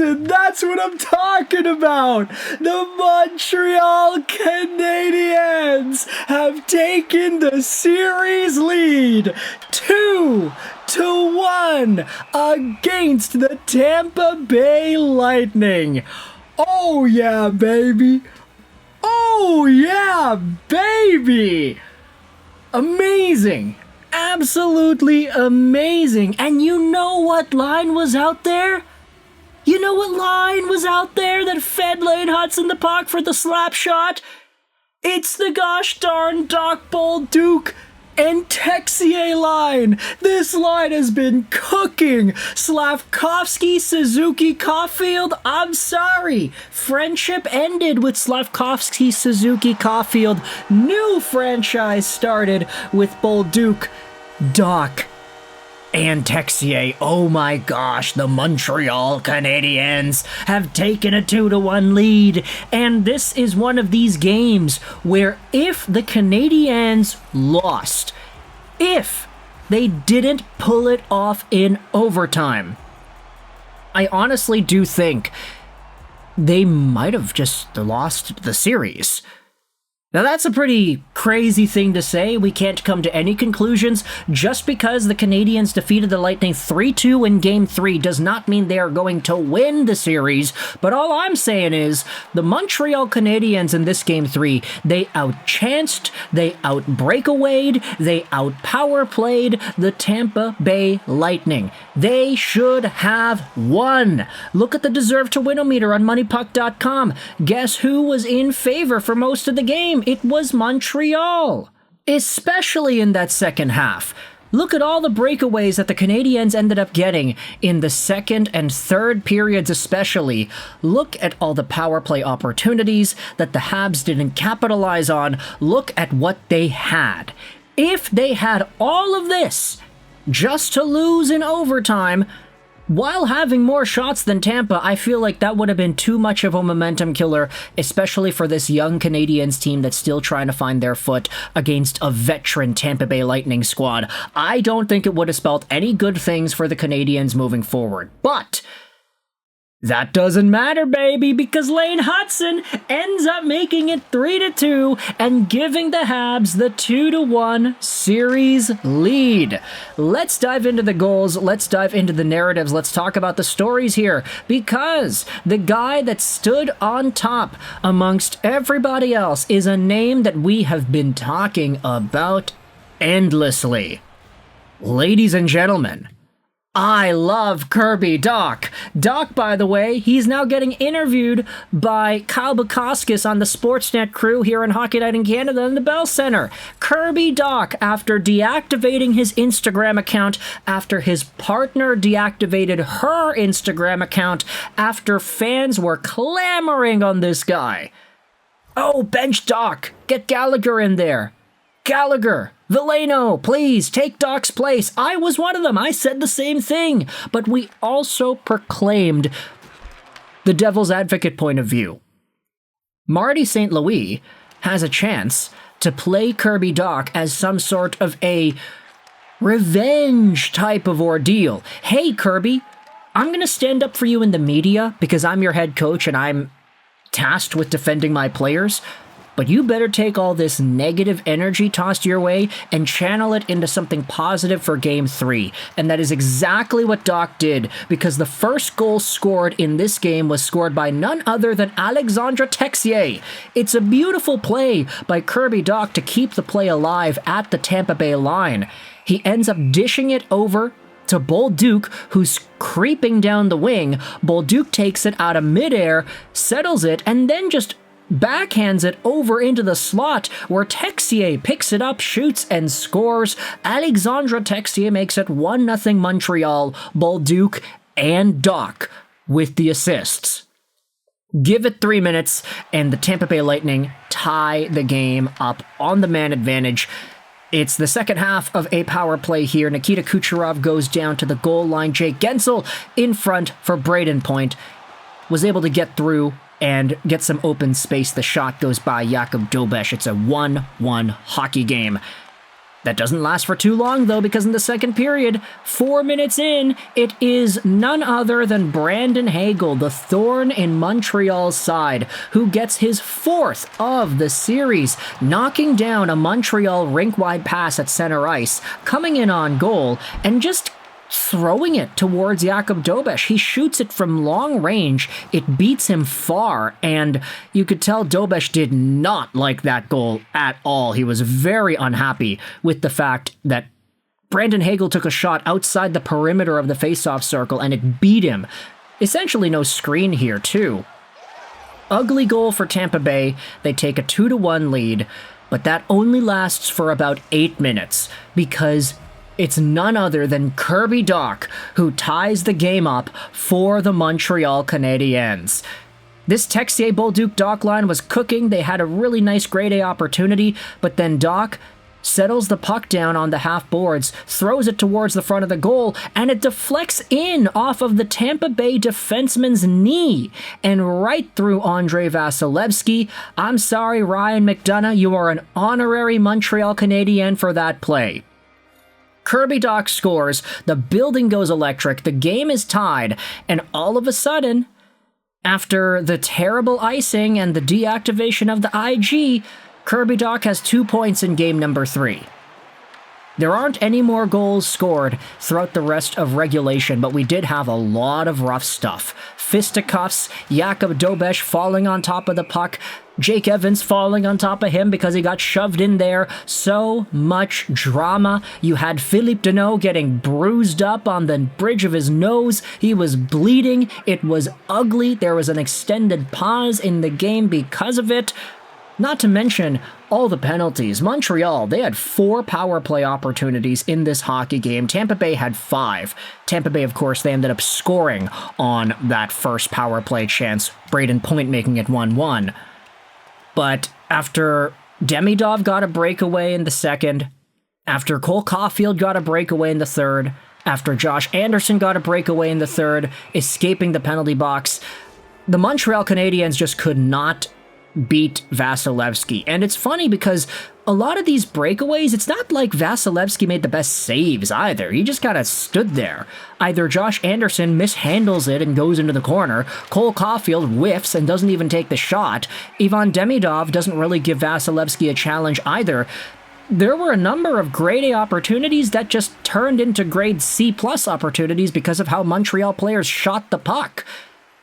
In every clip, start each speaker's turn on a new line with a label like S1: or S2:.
S1: Hutson, that's what I'm talking about! The Montreal Canadiens have taken the series lead 2-1 against the Tampa Bay Lightning. Oh yeah, baby! Oh yeah, baby! Amazing! Absolutely amazing! And you know what line was out there? You know what line was out there that fed Lane Hutson the puck for the slap shot? It's the gosh darn Doc Bolduc and Texier line. This line has been cooking. Slavkovsky, Suzuki, Caulfield, I'm sorry. Friendship ended with Slavkovsky, Suzuki, Caulfield. New franchise started with Bolduc, Dach, and Texier. Oh my gosh, the Montreal Canadiens have taken a 2-1 lead. And this is one of these games where if the Canadiens lost, if they didn't pull it off in overtime, I honestly do think they might have just lost the series. Now that's a pretty crazy thing to say. We can't come to any conclusions. Just because the Canadiens defeated the Lightning 3-2 in Game 3 does not mean they are going to win the series. But all I'm saying is, the Montreal Canadiens in this Game 3, they outchanced, they outbreakawayed, they outpowerplayed the Tampa Bay Lightning. They should have won. Look at the deserve to win-o-meter on MoneyPuck.com. Guess who was in favor for most of the game? It was Montreal, especially in that second half. Look at all the breakaways that the Canadiens ended up getting in the second and third periods especially. Look at all the power play opportunities that the Habs didn't capitalize on. Look at what they had. If they had all of this just to lose in overtime, while having more shots than Tampa, I feel like that would have been too much of a momentum killer, especially for this young Canadiens team that's still trying to find their foot against a veteran Tampa Bay Lightning squad. I don't think it would have spelled any good things for the Canadiens moving forward. But that doesn't matter, baby, because Lane Hutson ends up making it 3-2 and giving the Habs the 2-1 series lead. Let's dive into the goals. Let's dive into the narratives. Let's talk about the stories here, because the guy that stood on top amongst everybody else is a name that we have been talking about endlessly. Ladies and gentlemen, I love Kirby Dach. Dach, by the way, he's now getting interviewed by Kyle Bukauskas on the Sportsnet crew here in Hockey Night in Canada in the Bell Center. Kirby Dach, after deactivating his Instagram account, after his partner deactivated her Instagram account, after fans were clamoring on this guy. Oh, bench Dach. Get Gallagher in there. Gallagher, Veleno, please, take Dach's place. I was one of them. I said the same thing. But we also proclaimed the devil's advocate point of view. Marty St. Louis has a chance to play Kirby Dach as some sort of a revenge type of ordeal. Hey, Kirby, I'm going to stand up for you in the media because I'm your head coach and I'm tasked with defending my players. But you better take all this negative energy tossed your way and channel it into something positive for Game 3. And that is exactly what Dach did, because the first goal scored in this game was scored by none other than Alexandre Texier. It's a beautiful play by Kirby Dach to keep the play alive at the Tampa Bay line. He ends up dishing it over to Bolduc, who's creeping down the wing. Bolduc takes it out of midair, settles it, and then just backhands it over into the slot where Texier picks it up, shoots, and scores. Alexandre Texier makes it 1-0 Montreal. Bolduc and Dach with the assists. Give it 3 minutes, and the Tampa Bay Lightning tie the game up on the man advantage. It's the second half of a power play here. Nikita Kucherov goes down to the goal line. Jake Guentzel in front for Brayden Point. Was able to get through and get some open space. The shot goes by Jakub Dobes. It's a 1-1 hockey game. That doesn't last for too long, though, because in the second period, 4 minutes in, it is none other than Brandon Hagel, the thorn in Montreal's side, who gets his 4th of the series, knocking down a Montreal rink-wide pass at center ice, coming in on goal, and just throwing it towards Jakub Dobes. He shoots it from long range. It beats him far, and you could tell Dobes did not like that goal at all. He was very unhappy with the fact that Brandon Hagel took a shot outside the perimeter of the faceoff circle, and it beat him. Essentially no screen here, too. Ugly goal for Tampa Bay. They take a 2-1 lead, but that only lasts for about 8 minutes, because it's none other than Kirby Dach who ties the game up for the Montreal Canadiens. This Texier-Bolduc-Dach line was cooking. They had a really nice grade A opportunity, but then Dach settles the puck down on the half boards, throws it towards the front of the goal, and it deflects in off of the Tampa Bay defenseman's knee and right through Andrei Vasilevskiy. I'm sorry, Ryan McDonough, you are an honorary Montreal Canadien for that play. Kirby Dach scores, the building goes electric, the game is tied, and all of a sudden, after the terrible icing and the deactivation of the IG, Kirby Dach has 2 points in game number 3. There aren't any more goals scored throughout the rest of regulation, but we did have a lot of rough stuff. Fisticuffs, Jakub Dobes falling on top of the puck, Jake Evans falling on top of him because he got shoved in there. So much drama. You had Philippe Deneau getting bruised up on the bridge of his nose. He was bleeding. It was ugly. There was an extended pause in the game because of it. Not to mention all the penalties. Montreal, they had 4 power play opportunities in this hockey game. Tampa Bay had 5. Tampa Bay, of course, they ended up scoring on that first power play chance, Brayden Point making it 1-1. But after Demidov got a breakaway in the second, after Cole Caulfield got a breakaway in the third, after Josh Anderson got a breakaway in the third, escaping the penalty box, the Montreal Canadiens just could not beat Vasilevskiy. And it's funny because a lot of these breakaways, it's not like Vasilevskiy made the best saves either. He just kind of stood there. Either Josh Anderson mishandles it and goes into the corner, Cole Caulfield whiffs and doesn't even take the shot, Ivan Demidov doesn't really give Vasilevskiy a challenge either. There were a number of grade A opportunities that just turned into grade C+ opportunities because of how Montreal players shot the puck.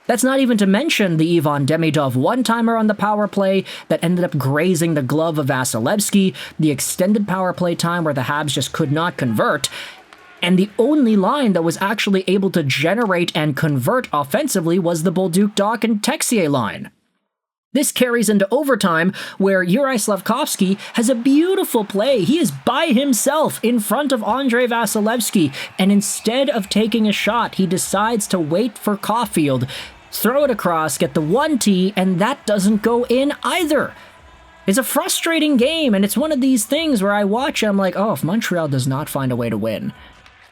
S1: That's not even to mention the Ivan Demidov one-timer on the power play that ended up grazing the glove of Vasilevskiy, the extended power play time where the Habs just could not convert, and the only line that was actually able to generate and convert offensively was the Bolduc-Dach and Texier line. This carries into overtime, where Juraj Slafkovsky has a beautiful play. He is by himself in front of Andrei Vasilevskiy, and instead of taking a shot, he decides to wait for Caulfield, throw it across, get the 1T, and that doesn't go in either. It's a frustrating game, and it's one of these things where I watch, I'm like, oh, if Montreal does not find a way to win,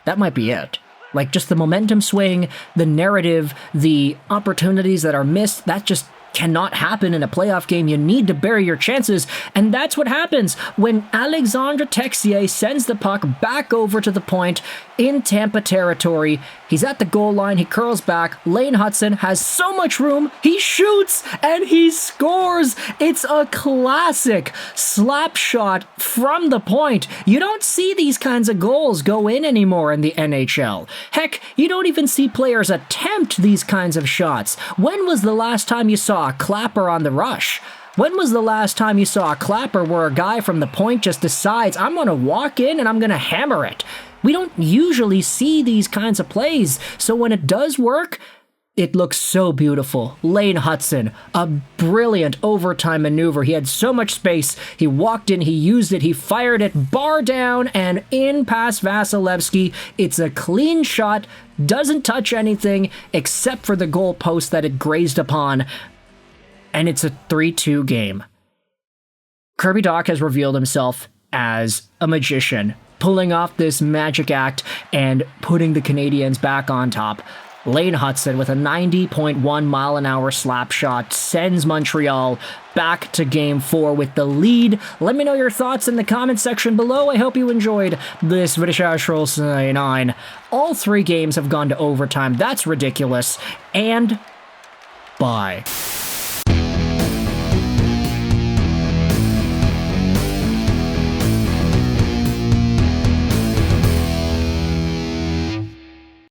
S1: that might be it. Like, just the momentum swing, the narrative, the opportunities that are missed, that just cannot happen in a playoff game. You need to bury your chances, and that's what happens when Alexandre Texier sends the puck back over to the point in Tampa territory. He's at the goal line, he curls back, Lane Hutson has so much room, he shoots, and he scores! It's a classic slap shot from the point. You don't see these kinds of goals go in anymore in the NHL. Heck, you don't even see players attempt these kinds of shots. When was the last time you saw a clapper on the rush? When was the last time you saw a clapper where a guy from the point just decides, I'm going to walk in and I'm going to hammer it? We don't usually see these kinds of plays, so when it does work, it looks so beautiful. Lane Hutson, a brilliant overtime maneuver. He had so much space. He walked in, he used it, he fired it, bar down, and in past Vasilevskiy. It's a clean shot, doesn't touch anything except for the goal post that it grazed upon, and it's a 3-2 game. Kirby Dach has revealed himself as a magician, pulling off this magic act and putting the Canadiens back on top. Lane Hutson with a 90.1 mile an hour slap shot sends Montreal back to Game 4 with the lead. Let me know your thoughts in the comment section below. I hope you enjoyed this video. 9. All 3 games have gone to overtime. That's ridiculous. And bye.